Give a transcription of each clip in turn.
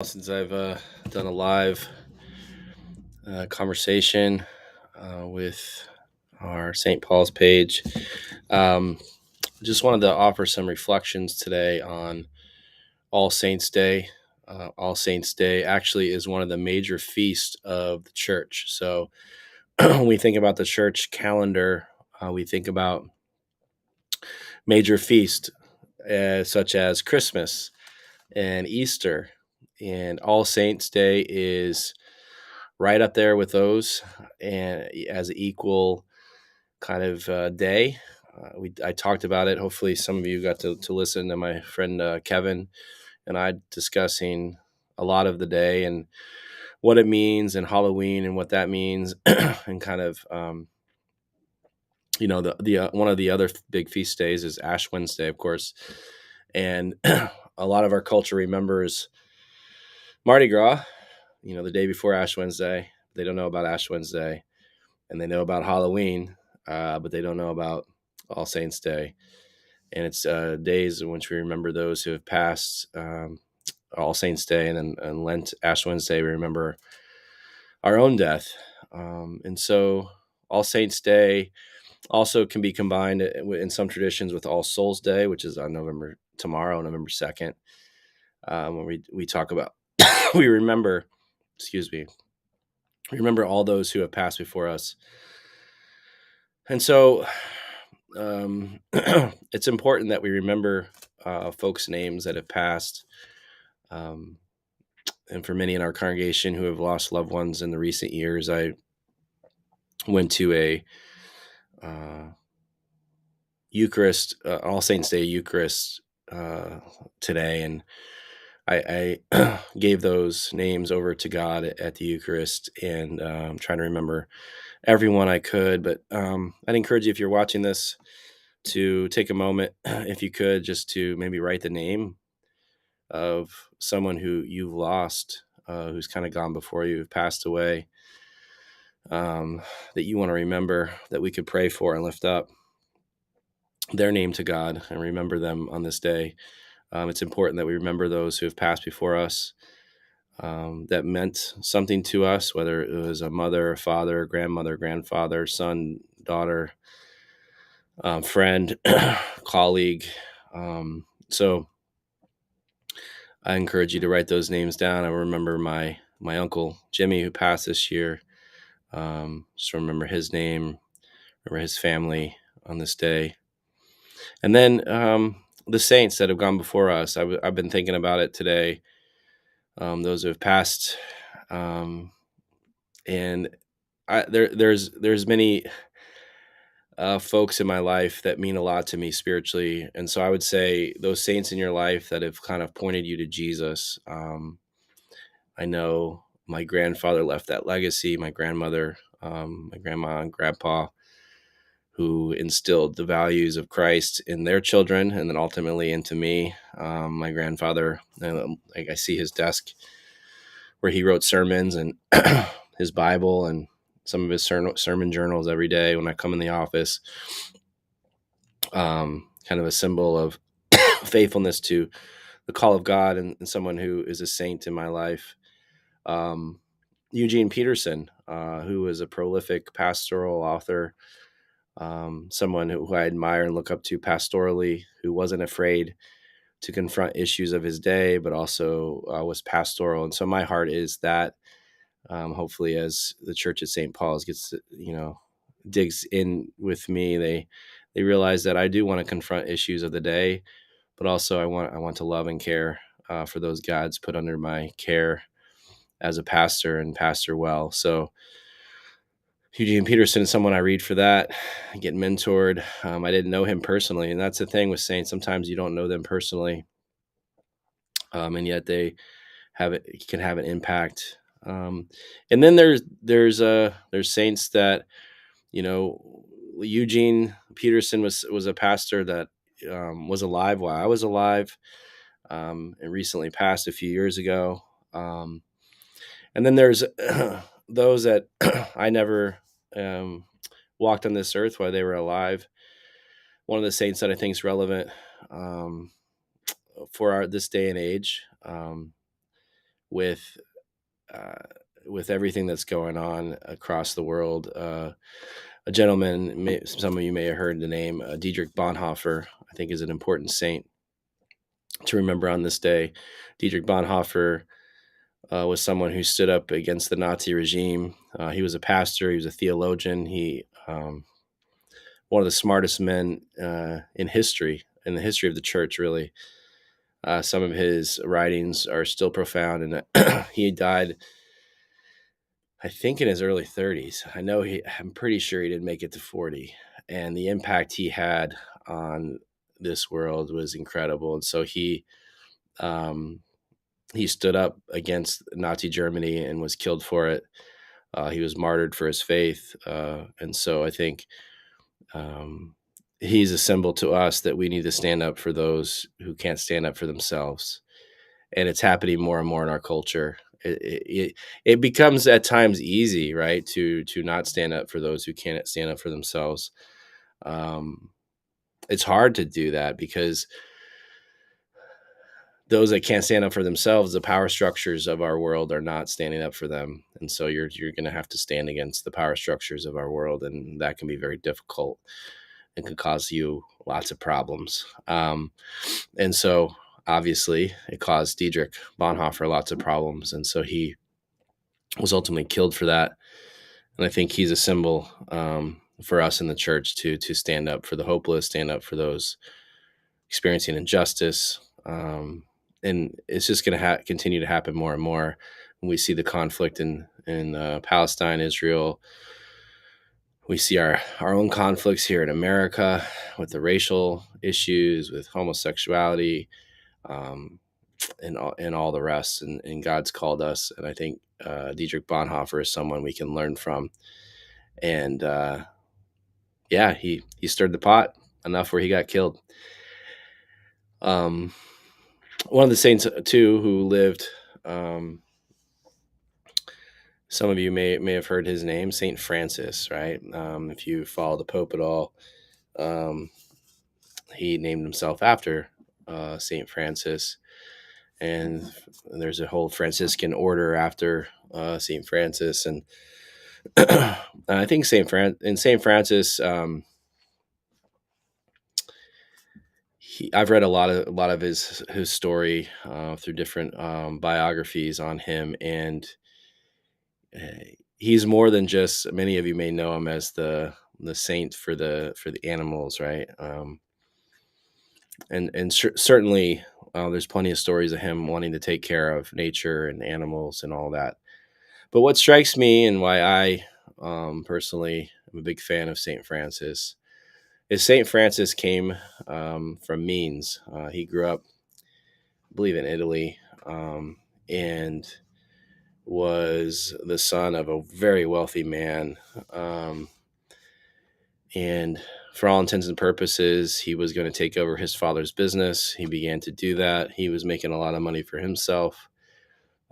Since I've done a live conversation with our St. Paul's page. Um, just wanted to offer some reflections today on All Saints Day. All Saints Day actually is one of the major feasts of the church. So when we think about the church calendar, we think about major feasts such as Christmas and Easter. And All Saints Day is right up there with those, and as an equal kind of day. I talked about it. Hopefully, some of you got to listen to my friend Kevin and I discussing a lot of the day and what it means, and Halloween and what that means, and kind of the one of the other big feast days is Ash Wednesday, of course, and a lot of our culture remembers Mardi Gras, the day before Ash Wednesday. They don't know about Ash Wednesday, and they know about Halloween, but they don't know about All Saints Day. And it's days in which we remember those who have passed. All Saints Day, and then and Lent, Ash Wednesday, we remember our own death. And so All Saints Day also can be combined in some traditions with All Souls Day, which is on November 2nd, when we talk about, we remember, excuse me, we remember all those who have passed before us. And so it's important that we remember folks' names that have passed. Um, and for many in our congregation who have lost loved ones in the recent years, I went to a Eucharist, All Saints Day Eucharist today, and I gave those names over to God at the Eucharist, and trying to remember everyone I could. But I'd encourage you, if you're watching this, to take a moment, if you could, just to maybe write the name of someone who you've lost, who's kind of gone before you, who've passed away, that you want to remember, that we could pray for and lift up their name to God and remember them on this day. It's important that we remember those who have passed before us, that meant something to us, whether it was a mother, a father, grandmother, grandfather, son, daughter, friend, colleague. So I encourage you to write those names down. I remember my uncle Jimmy, who passed this year. Just remember his name, remember his family on this day. And then the saints that have gone before us. I've been thinking about it today. Those who have passed, and there's many folks in my life that mean a lot to me spiritually, and so I would say those saints in your life that have kind of pointed you to Jesus. I know my grandfather left that legacy. My grandmother, my grandma and grandpa, who instilled the values of Christ in their children and then ultimately into me. My grandfather, I see his desk where he wrote sermons and his Bible and some of his sermon journals every day when I come in the office. Kind of a symbol of faithfulness to the call of God, and someone who is a saint in my life. Eugene Peterson, who was a prolific pastoral author, someone who I admire and look up to pastorally, who wasn't afraid to confront issues of his day, but also was pastoral. And so my heart is that, hopefully, as the church at St. Paul's gets, digs in with me, they realize that I do want to confront issues of the day, but also I want to love and care for those God's put under my care as a pastor, and pastor well. So Eugene Peterson is someone I read for that. I get mentored. I didn't know him personally, and that's the thing with saints. Sometimes you don't know them personally, and yet they can have an impact. And then there's saints that, Eugene Peterson was a pastor that was alive while I was alive, and recently passed a few years ago. And then there's those that I never walked on this earth while they were alive. One of the saints that I think is relevant for this day and age, with uh, with everything that's going on across the world. A gentleman, some of you may have heard the name, Dietrich Bonhoeffer, I think is an important saint to remember on this day. Dietrich Bonhoeffer was someone who stood up against the Nazi regime. He was a pastor. He was a theologian. He one of the smartest men in history, in the history of the church, really. Some of his writings are still profound, and he died, I think, in his early 30s. I'm pretty sure he didn't make it to 40. And the impact he had on this world was incredible. And so um, he stood up against Nazi Germany and was killed for it. He was martyred for his faith. And so I think um, he's a symbol to us that we need to stand up for those who can't stand up for themselves. And it's happening more and more in our culture. It becomes at times easy, right, to not stand up for those who can't stand up for themselves. Um, it's hard to do that because those that can't stand up for themselves, the power structures of our world are not standing up for them, and so you're going to have to stand against the power structures of our world, and that can be very difficult and can cause you lots of problems. And so obviously it caused Dietrich Bonhoeffer lots of problems, and so he was ultimately killed for that. And I think he's a symbol for us in the church to stand up for the hopeless, stand up for those experiencing injustice. And it's just going to continue to happen more and more when we see the conflict in Palestine, Israel. We see our own conflicts here in America with the racial issues, with homosexuality, um, and all the rest. And God's called us, and I think Dietrich Bonhoeffer is someone we can learn from. And yeah, he stirred the pot enough where he got killed. Um, One of the saints too who lived. Some of you may have heard his name, Saint Francis, right? If you follow the Pope at all, um, he named himself after Saint Francis, and there's a whole Franciscan order after Saint Francis, and I think Saint Francis. I've read a lot of his story through different biographies on him, and uh, he's more than just. Many of you may know him as the saint for the animals, right? And certainly there's plenty of stories of him wanting to take care of nature and animals and all that. But what strikes me, and why I personally am a big fan of Saint Francis, is Saint Francis came from means. He grew up, I believe, in Italy, and was the son of a very wealthy man. Um, and for all intents and purposes, he was going to take over his father's business. He began to do that. He was making a lot of money for himself.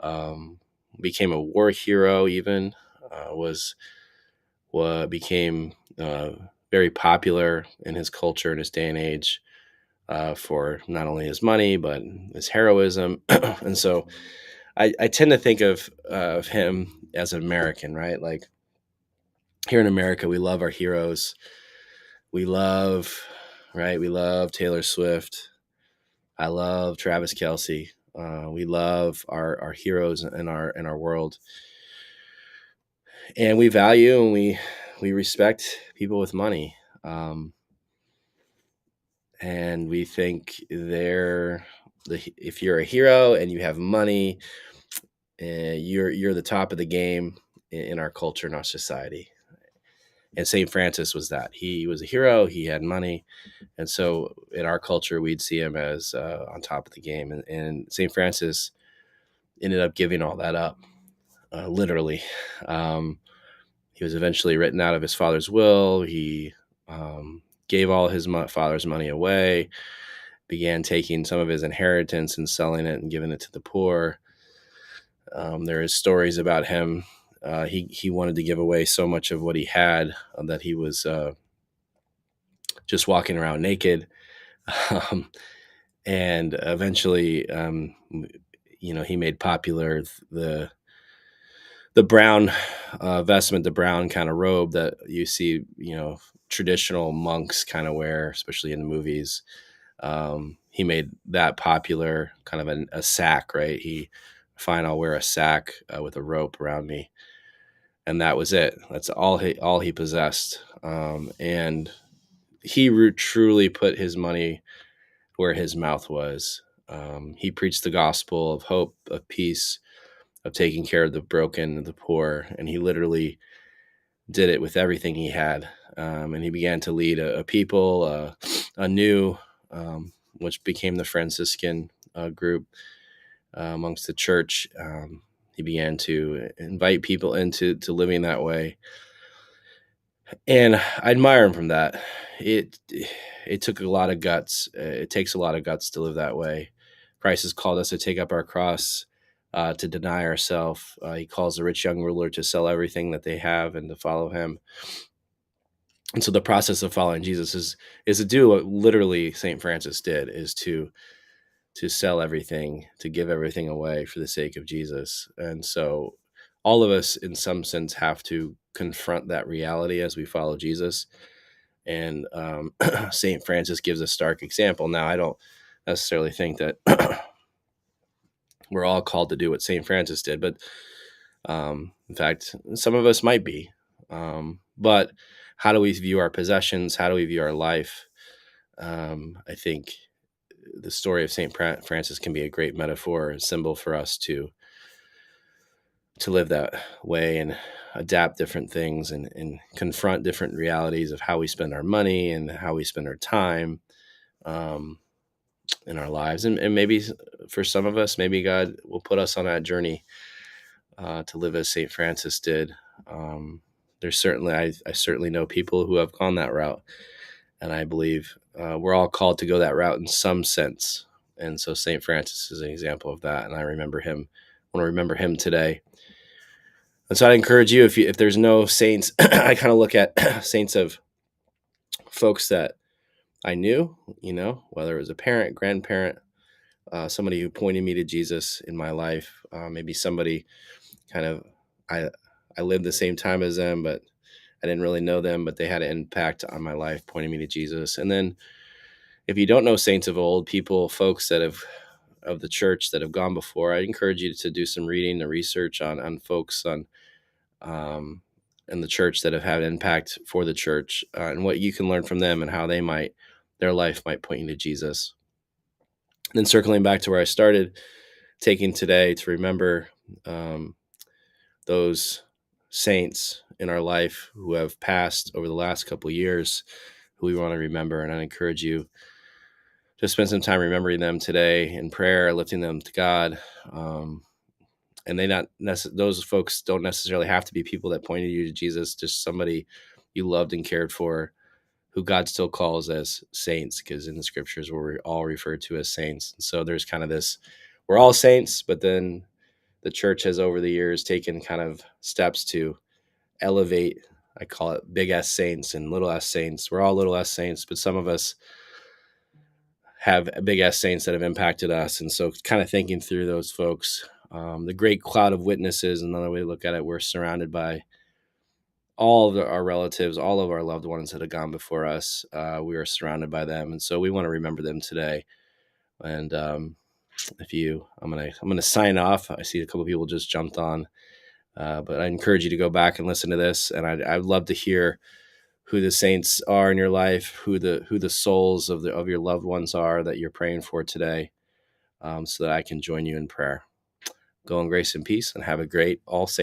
Um, Became a war hero. Even was what became very popular in his culture in his day and age for not only his money but his heroism. And so I tend to think of him as an American, right? Like here in America, we love our heroes. We love, right? We love Taylor Swift. I love Travis Kelsey. We love our heroes in our world, and we value and we respect people with money. And we think if you're a hero and you have money, you're the top of the game in our culture and our society. And St. Francis was that. He was a hero. He had money, and so in our culture, we'd see him as on top of the game. And St. Francis ended up giving all that up, literally. He was eventually written out of his father's will. He gave all his father's money away, began taking some of his inheritance and selling it and giving it to the poor. There is stories about him. He wanted to give away so much of what he had that he was just walking around naked. And eventually, he made popular the brown vestment, the brown kind of robe that you see, traditional monks kind of wear, especially in the movies. He made that popular, kind of a sack, right? Fine, I'll wear a sack with a rope around me, and that was it. That's all he possessed, and he truly put his money where his mouth was. He preached the gospel of hope, of peace, of taking care of the broken, the poor, and he literally did it with everything he had. And he began to lead a people, anew, which became the Franciscan group amongst the church. He began to invite people into living that way, and I admire him from that. It took a lot of guts. It takes a lot of guts to live that way. Christ has called us to take up our cross, to deny ourselves. He calls the rich young ruler to sell everything that they have and to follow him. And so the process of following Jesus is to do what literally St. Francis did, is to sell everything, to give everything away for the sake of Jesus. And so all of us in some sense have to confront that reality as we follow Jesus. And St. Francis gives a stark example. Now, I don't necessarily think that we're all called to do what St. Francis did, but in fact, some of us might be. But how do we view our possessions? How do we view our life? I think the story of St. Francis can be a great metaphor and symbol for us to live that way and adapt different things and confront different realities of how we spend our money and how we spend our time in our lives. And maybe for some of us, maybe God will put us on that journey to live as St. Francis did. There's certainly, I certainly know people who have gone that route. And I believe we're all called to go that route in some sense. And so St. Francis is an example of that. And I want to remember him today. And so I'd encourage you, if there's no saints, I kind of look at saints of folks that I knew, whether it was a parent, grandparent, somebody who pointed me to Jesus in my life, maybe somebody kind of, I lived the same time as them, but I didn't really know them, but they had an impact on my life, pointing me to Jesus. And then if you don't know saints of old, folks that have of the church that have gone before, I encourage you to do some reading and research on folks in the church that have had an impact for the church, and what you can learn from them and how their life might point you to Jesus. And then circling back to where I started, taking today to remember those saints in our life who have passed over the last couple of years, who we want to remember. And I encourage you to spend some time remembering them today in prayer, lifting them to God. And those folks don't necessarily have to be people that pointed you to Jesus, just somebody you loved and cared for, who God still calls as saints, because in the scriptures we're all referred to as saints. And so there's kind of this, we're all saints, but then the church has over the years taken kind of steps to elevate, I call it big S saints and little S saints. We're all little S saints, but some of us have big S saints that have impacted us. And so kind of thinking through those folks, the great cloud of witnesses, another way to look at it, we're surrounded by all of our relatives, all of our loved ones that have gone before us. We are surrounded by them. And so we want to remember them today. And I'm going to sign off. I see a couple of people just jumped on, but I encourage you to go back and listen to this. And I'd love to hear who the saints are in your life, who the souls of your loved ones are that you're praying for today, so that I can join you in prayer. Go in grace and peace, and have a great All Saints